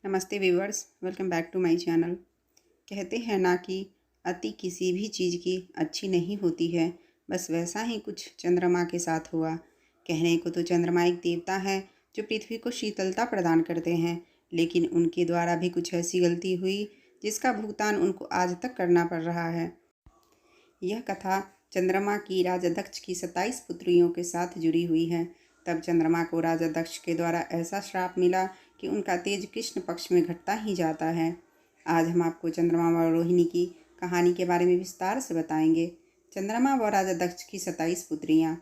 नमस्ते viewers, welcome back to my channel. कहते हैं ना कि अति किसी भी चीज़ की अच्छी नहीं होती है। बस वैसा ही कुछ चंद्रमा के साथ हुआ। कहने को तो चंद्रमा एक देवता है जो पृथ्वी को शीतलता प्रदान करते हैं, लेकिन उनके द्वारा भी कुछ ऐसी गलती हुई जिसका भुगतान उनको आज तक करना पड़ रहा है। यह कथा चंद्रमा की राजा दक्ष की 27 पुत्रियों के साथ जुड़ी हुई है। तब चंद्रमा को राजा दक्ष के द्वारा ऐसा श्राप मिला कि उनका तेज कृष्ण पक्ष में घटता ही जाता है। आज हम आपको चंद्रमा व रोहिणी की कहानी के बारे में विस्तार से बताएंगे। चंद्रमा व राजा दक्ष की 27 पुत्रियाँ।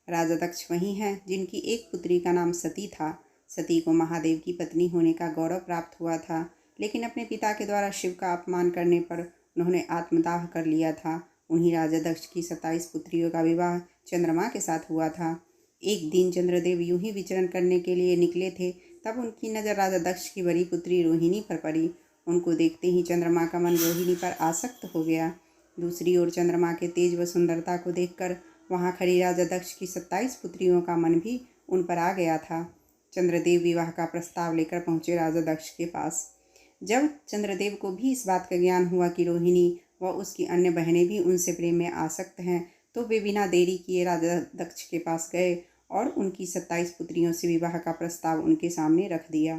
राजा दक्ष वही हैं जिनकी एक पुत्री का नाम सती था। सती को महादेव की पत्नी होने का गौरव प्राप्त हुआ था, लेकिन अपने पिता के द्वारा शिव का अपमान करने पर उन्होंने आत्मदाह कर लिया था। उन्हीं राजा दक्ष की 27 पुत्रियों का विवाह चंद्रमा के साथ हुआ था। एक दिन चंद्रदेव यूं ही विचरण करने के लिए निकले थे, तब उनकी नज़र राजा दक्ष की बड़ी पुत्री रोहिणी पर पड़ी। उनको देखते ही चंद्रमा का मन रोहिणी पर आसक्त हो गया। दूसरी ओर चंद्रमा के तेज व सुंदरता को देखकर वहाँ खड़ी राजा दक्ष की 27 पुत्रियों का मन भी उन पर आ गया था। चंद्रदेव विवाह का प्रस्ताव लेकर पहुँचे राजा दक्ष के पास। जब चंद्रदेव को भी इस बात का ज्ञान हुआ कि रोहिणी व उसकी अन्य बहनें भी उनसे प्रेम में आसक्त हैं, तो वे बिना देरी किए राजा दक्ष के पास गए और उनकी 27 पुत्रियों से विवाह का प्रस्ताव उनके सामने रख दिया।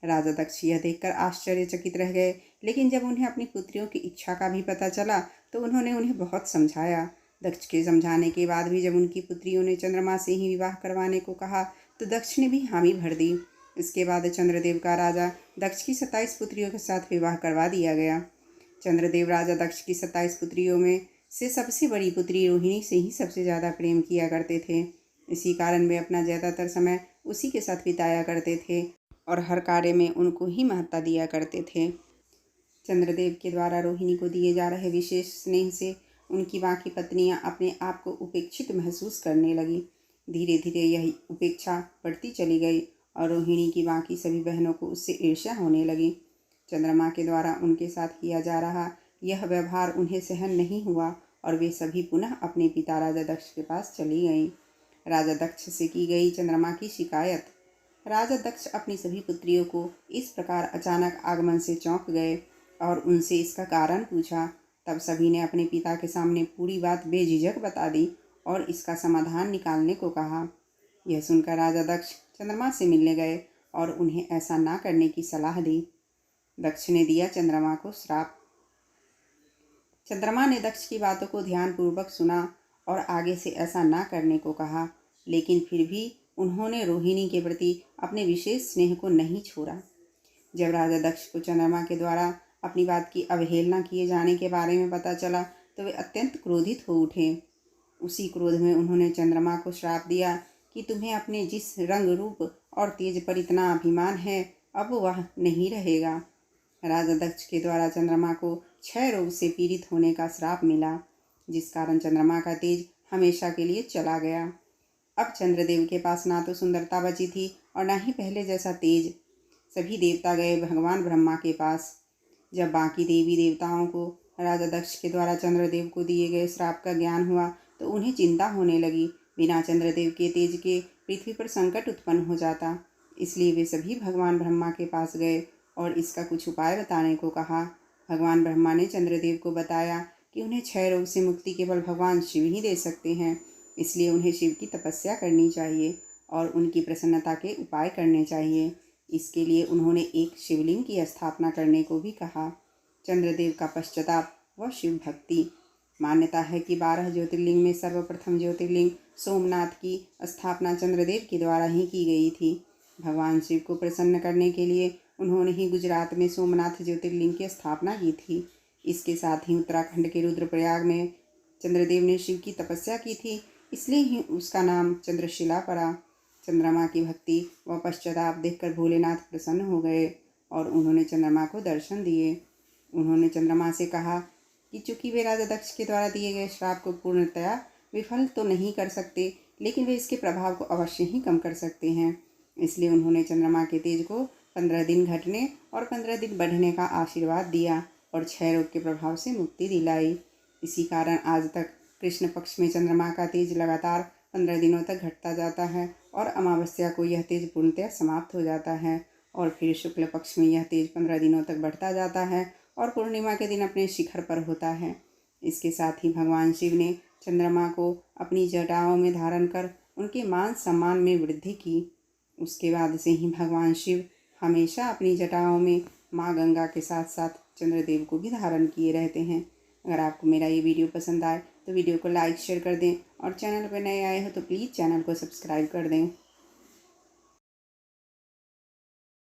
राजा दक्ष यह देखकर आश्चर्यचकित रह गए, लेकिन जब उन्हें अपनी पुत्रियों की इच्छा का भी पता चला तो उन्होंने उन्हें बहुत समझाया। दक्ष के समझाने के बाद भी जब उनकी पुत्रियों ने चंद्रमा से ही विवाह करवाने को कहा तो दक्ष ने भी हामी भर दी। इसके बाद चंद्रदेव का राजा दक्ष की 27 पुत्रियों के साथ विवाह करवा दिया गया। चंद्रदेव राजा दक्ष की 27 पुत्रियों में से सबसे बड़ी पुत्री रोहिणी से ही सबसे ज़्यादा प्रेम किया करते थे। इसी कारण वे अपना ज़्यादातर समय उसी के साथ बिताया करते थे और हर कार्य में उनको ही महत्ता दिया करते थे। चंद्रदेव के द्वारा रोहिणी को दिए जा रहे विशेष स्नेह से उनकी बाकी पत्नियां अपने आप को उपेक्षित महसूस करने लगी। धीरे धीरे यही उपेक्षा बढ़ती चली गई और रोहिणी की बाकी सभी बहनों को उससे ईर्ष्या होने लगी। चंद्रमा के द्वारा उनके साथ किया जा रहा यह व्यवहार उन्हें सहन नहीं हुआ और वे सभी पुनः अपने पिता राजा दक्ष के पास चली गईं। राजा दक्ष से की गई चंद्रमा की शिकायत। राजा दक्ष अपनी सभी पुत्रियों को इस प्रकार अचानक आगमन से चौंक गए और उनसे इसका कारण पूछा। तब सभी ने अपने पिता के सामने पूरी बात बेझिझक बता दी और इसका समाधान निकालने को कहा। यह सुनकर राजा दक्ष चंद्रमा से मिलने गए और उन्हें ऐसा ना करने की सलाह दी। दक्ष ने दिया चंद्रमा को श्राप। चंद्रमा ने दक्ष की बातों को ध्यानपूर्वक सुना और आगे से ऐसा ना करने को कहा, लेकिन फिर भी उन्होंने रोहिणी के प्रति अपने विशेष स्नेह को नहीं छोड़ा। जब राजा दक्ष को चंद्रमा के द्वारा अपनी बात की अवहेलना किए जाने के बारे में पता चला तो वे अत्यंत क्रोधित हो उठे। उसी क्रोध में उन्होंने चंद्रमा को श्राप दिया कि तुम्हें अपने जिस रंग रूप और तेज पर इतना अभिमान है, अब वह नहीं रहेगा। राजा दक्ष के द्वारा चंद्रमा को क्षय रोग से पीड़ित होने का श्राप मिला, जिस कारण चंद्रमा का तेज हमेशा के लिए चला गया। अब चंद्रदेव के पास ना तो सुंदरता बची थी और ना ही पहले जैसा तेज। सभी देवता गए भगवान ब्रह्मा के पास। जब बाकी देवी देवताओं को राजा दक्ष के द्वारा चंद्रदेव को दिए गए श्राप का ज्ञान हुआ तो उन्हें चिंता होने लगी। बिना चंद्रदेव के तेज के पृथ्वी पर संकट उत्पन्न हो जाता, इसलिए वे सभी भगवान ब्रह्मा के पास गए और इसका कुछ उपाय बताने को कहा। भगवान ब्रह्मा ने चंद्रदेव को बताया कि उन्हें क्षय रोग से मुक्ति केवल भगवान शिव ही दे सकते हैं, इसलिए उन्हें शिव की तपस्या करनी चाहिए और उनकी प्रसन्नता के उपाय करने चाहिए। इसके लिए उन्होंने एक शिवलिंग की स्थापना करने को भी कहा। चंद्रदेव का पश्चाताप व शिव भक्ति। मान्यता है कि 12 ज्योतिर्लिंग में सर्वप्रथम ज्योतिर्लिंग सोमनाथ की स्थापना चंद्रदेव के द्वारा ही की गई थी। भगवान शिव को प्रसन्न करने के लिए उन्होंने ही गुजरात में सोमनाथ ज्योतिर्लिंग की स्थापना की थी। इसके साथ ही उत्तराखंड के रुद्रप्रयाग में चंद्रदेव ने शिव की तपस्या की थी, इसलिए ही उसका नाम चंद्रशिला पड़ा। चंद्रमा की भक्ति व पश्चाताप देखकर भोलेनाथ प्रसन्न हो गए और उन्होंने चंद्रमा को दर्शन दिए। उन्होंने चंद्रमा से कहा कि चूंकि वे राजा दक्ष के द्वारा दिए गए श्राप को पूर्णतया विफल तो नहीं कर सकते, लेकिन वे इसके प्रभाव को अवश्य ही कम कर सकते हैं। इसलिए उन्होंने चंद्रमा के तेज को 15 दिन घटने और 15 दिन बढ़ने का आशीर्वाद दिया और क्षय रोग के प्रभाव से मुक्ति दिलाई। इसी कारण आज तक कृष्ण पक्ष में चंद्रमा का तेज लगातार 15 दिनों तक घटता जाता है और अमावस्या को यह तेज पूर्णतः समाप्त हो जाता है और फिर शुक्ल पक्ष में यह तेज 15 दिनों तक बढ़ता जाता है और पूर्णिमा के दिन अपने शिखर पर होता है। इसके साथ ही भगवान शिव ने चंद्रमा को अपनी जटाओं में धारण कर उनके मान सम्मान में वृद्धि की। उसके बाद से ही भगवान शिव हमेशा अपनी जटाओं में माँ गंगा के साथ साथ चंद्रदेव को भी धारण किए रहते हैं। अगर आपको मेरा ये वीडियो पसंद आए तो वीडियो को लाइक शेयर कर दें और चैनल पर नए आए हो तो प्लीज़ चैनल को सब्सक्राइब कर दें।